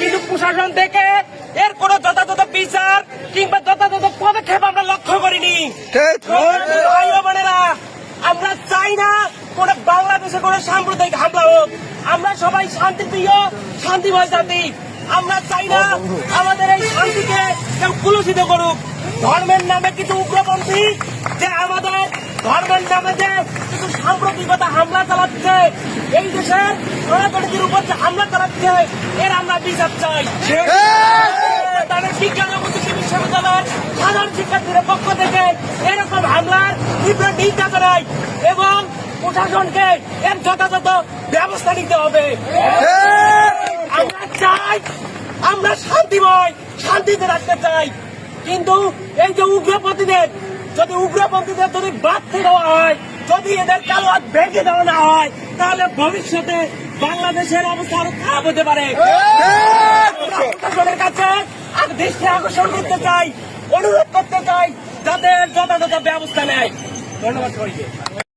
কিন্তু প্রশাসন থেকে এর কোনো যথাযথ বিচার কিংবা যথাযথ পদক্ষেপ আমরা লক্ষ্য করিনি। ভাই ও বোনেরা, আমরা চাই না কোন বাংলাদেশে কোন সাম্প্রদায়িক হামলা হোক। আমরা সবাই শান্তিপ্রিয়, শান্তিময় জাতি। আমরা চাই না আমাদের এই শান্তিকে কেউ কুলুষিত করুক। ধর্মের নামে কিছু উগ্রপন্থী যে আমাদের ধর্মের নামে যে কিছু সাম্প্রতিকতা হামলা চালাচ্ছে, এই দেশের সনাতনীদের উপর যে হামলা চালাচ্ছে, এর আমরা বিচার চাই। তাদের বিজ্ঞান ও প্রযুক্তি বিশ্ববিদ্যালয়ের সাধারণ শিক্ষার্থীদের পক্ষ থেকে এরকম হামলার তীব্র নিন্দা জানাই এবং প্রশাসনকে এর যথাযথ ব্যবস্থা নিতে হবে। আমরা চাই, আমরা শান্তিময়, শান্তিতে রাখতে চাই। কিন্তু এই যে উগ্রপন্থীদের যদি বাঁধতে দেওয়া হয়, যদি এদের কালো হাত ভেঙে দেওয়া না হয়, তাহলে ভবিষ্যতে বাংলাদেশের অবস্থা আরো খারাপ হতে পারে। প্রশাসনের কাছে দৃষ্টি আকর্ষণ করতে চাই, অনুরোধ করতে চাই যাতে যথাযথ ব্যবস্থা নেয়। ধন্যবাদ সবাইকে।